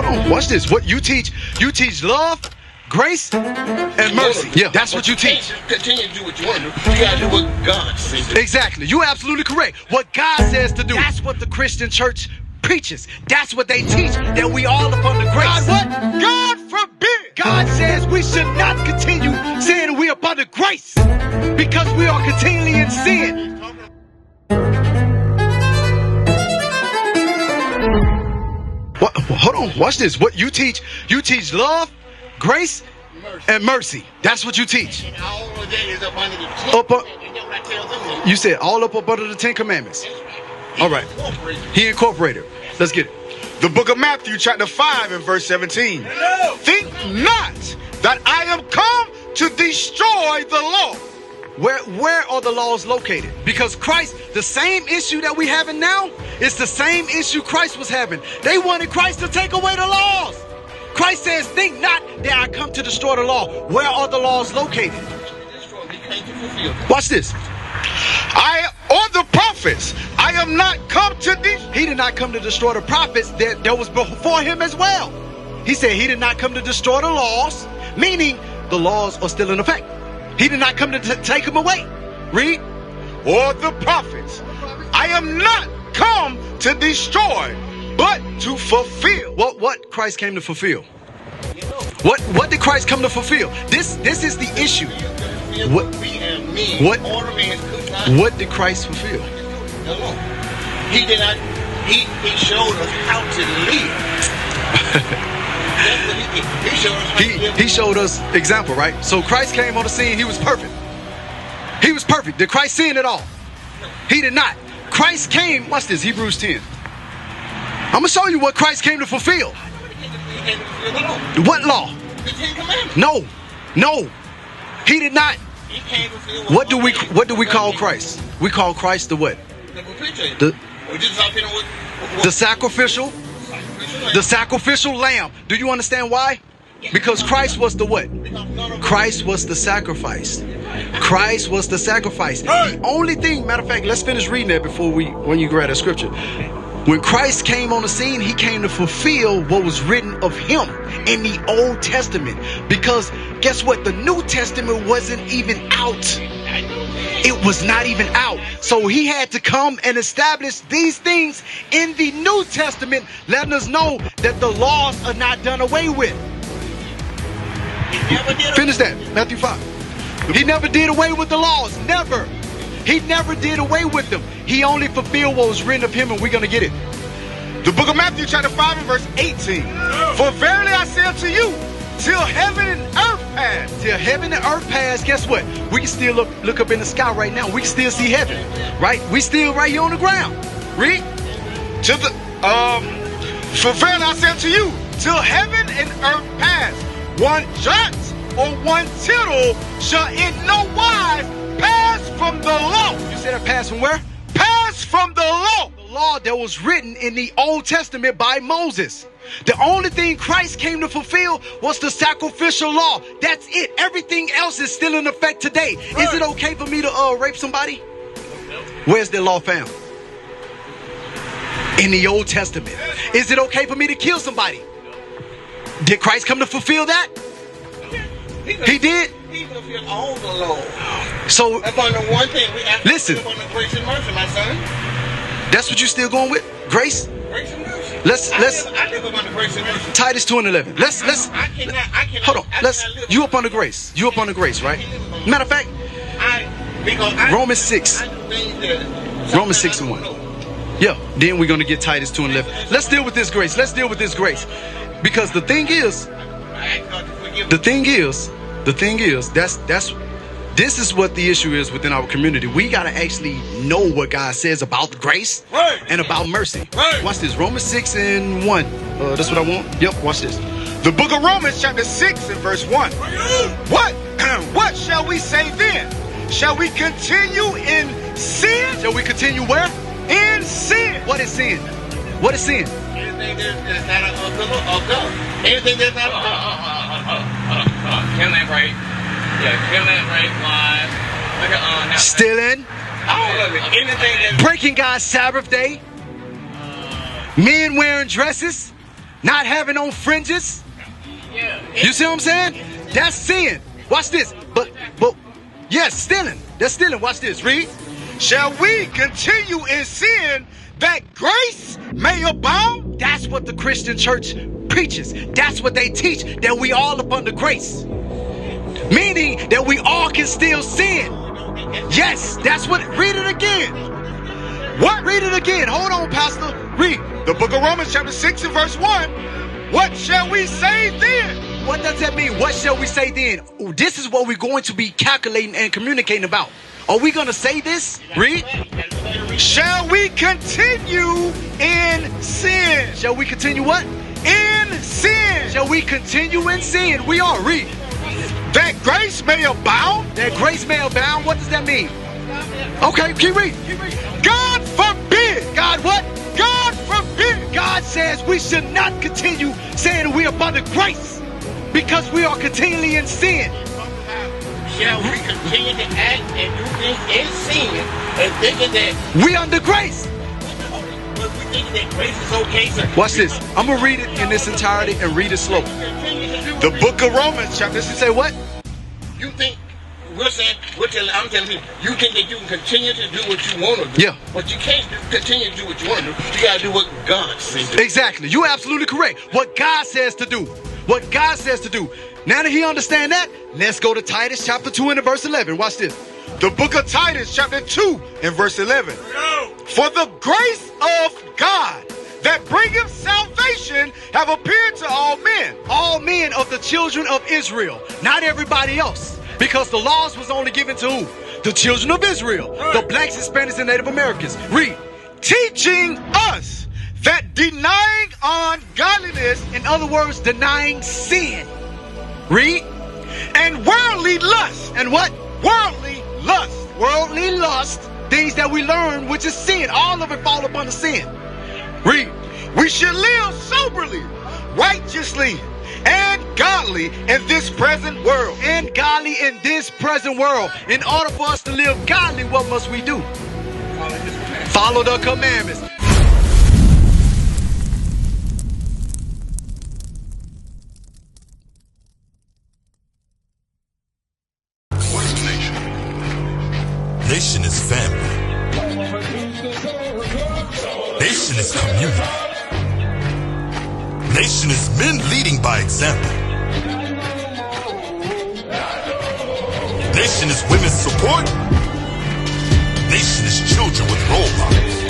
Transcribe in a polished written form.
Hold on, watch this. What you teach love, grace, and mercy. Yeah, that's what you teach. Continue to do what you want to do. You gotta do what God says to do. Exactly. You're absolutely correct. What God says to do. That's what the Christian church preaches. That's what they teach. That we all upon the grace. God what? God forbid. God says we should not continue saying we are upon the grace because we are continually in sin. What? Hold on. Watch this. What you teach love, grace, and mercy. That's what you teach. And all of that is up under the 10. You said all up under the 10 Commandments. All right. He incorporated. Let's get it. The book of Matthew, chapter 5 and verse 17. Think not that I am come to destroy the law. Where are the laws located? Because Christ, the same issue that we having now, is the same issue Christ was having. They wanted Christ to take away the laws. Christ says, think not that I come to destroy the law. Where are the laws located? Watch this. Or the prophets. I am not come to He did not come to destroy the prophets that was before him as well. He said he did not come to destroy the laws, meaning the laws are still in effect. He did not come to take them away. Read. Or the prophets. I am not come to destroy, but to fulfill. What Christ came to fulfill? What did Christ come to fulfill? This is the issue. What did Christ fulfill? He did not. He showed us how to live. He showed us example, right? So Christ came on the scene. He was perfect. He was perfect. Did Christ sin at all? He did not. Christ came. Watch this. Hebrews 10. I'm gonna show you what Christ came to fulfill. What law? The 10 Commandments. No. He did not. What do we call Christ? We call Christ the what? The sacrificial lamb. Do you understand why? Because Christ was the what? Christ was the sacrifice. Christ was the sacrifice. The only thing, matter of fact, let's finish reading that before when you grab that scripture. When Christ came on the scene, he came to fulfill what was written of him in the Old Testament. Because guess what? The New Testament wasn't even out. It was not even out. So he had to come and establish these things in the New Testament, letting us know that the laws are not done away with. Finish that. Matthew 5. He never did away with the laws. Never. He never did away with them. He only fulfilled what was written of him, and we're going to get it. The book of Matthew, chapter 5 and verse 18. For verily I say unto you, till heaven and earth pass. Till heaven and earth pass, guess what? We can still look up in the sky right now. We can still see heaven, right? We still right here on the ground. Read. For verily I say unto you, till heaven and earth pass, one jot or one tittle shall in no wise pass from the law. You said it passed from where? Pass from the law. The law that was written in the Old Testament by Moses. The only thing Christ came to fulfill was the sacrificial law. That's it. Everything else is still in effect today. Right. Is it okay for me to rape somebody? Where's the law found? In the Old Testament. Is it okay for me to kill somebody? Did Christ come to fulfill that? He did. He fulfilled all the law. So upon the one thing we have to listen. Upon the grace and mercy, my son. That's what you still going with? Grace? Grace and mercy. Let's I live upon the grace and mercy. Titus 2 and 11. Let's I cannot hold on. You up on the grace. You up on the grace, right? Matter of fact, Romans 6. Romans 6 and 1. Yeah. Then we're gonna get Titus 2 and 11. Let's deal with this grace. Let's deal with this grace. Because the thing is, this is what the issue is within our community. We gotta actually know what God says about grace and about mercy. Watch this. Romans 6 and 1. That's what I want. Yep. Watch this. The book of Romans, chapter 6 and verse 1. What shall we say then? Shall we continue in sin? Shall we continue where? In sin. What is sin? What is sin? Anything that's not of God. Anything that's not of God. Killing, right? Yeah, killing, rape, lies. Stealing. All of it. Anything that's breaking God's Sabbath day. Men wearing dresses. Not having on fringes. Yeah. You see what I'm saying? That's sin. Watch this. But yes, stealing. That's stealing. Watch this. Read. Shall we continue in sin that grace may abound? That's what the Christian church preaches. That's what they teach, that we all up under grace. Meaning that we all can still sin. Yes, that's what. Read it again. What? Read it again. Hold on, Pastor. Read. The book of Romans chapter 6 and verse 1. What shall we say then? What does that mean? What shall we say then? This is what we're going to be calculating and communicating about. Are we going to say this? Read. Shall we continue in sin? Shall we continue what? In sin. Shall we continue in sin? We are. Read. That grace may abound. That grace may abound. What does that mean? Okay, keep reading. God forbid. God what? God forbid. God says we should not continue saying we are under grace because we are continually in sin. Shall we continue to act and do things in sin and thinking that we under grace? But we thinking that grace is okay, sir. Watch this. I'm going to read it in its entirety and read it slow. The book of Romans chapter 6. Say what? You think, I'm telling you, you think that you can continue to do what you want to do. Yeah. But you can't continue to do what you want to do. You got to do what God says to do. Exactly. You're absolutely correct. What God says to do. What God says to do. Now that he understands that, let's go to Titus chapter 2 and verse 11. Watch this. The book of Titus chapter 2 and verse 11. For the grace of God that bringeth salvation have appeared to all men. All men of the children of Israel. Not everybody else. Because the laws was only given to who? The children of Israel. The blacks, Hispanics, and Native Americans. Read. Teaching us that denying ungodliness, in other words, denying sin. Read. And worldly lust. And what? Worldly lust. Worldly lust. Things that we learn, which is sin. All of it fall upon the sin. Read. We should live soberly, righteously, and godly in this present world. And godly in this present world. In order for us to live godly, what must we do? Follow the commandments. What is nation? Nation is family. Nation is community. Nation is men leading by example. Nation is women's support. Nation is children with role models.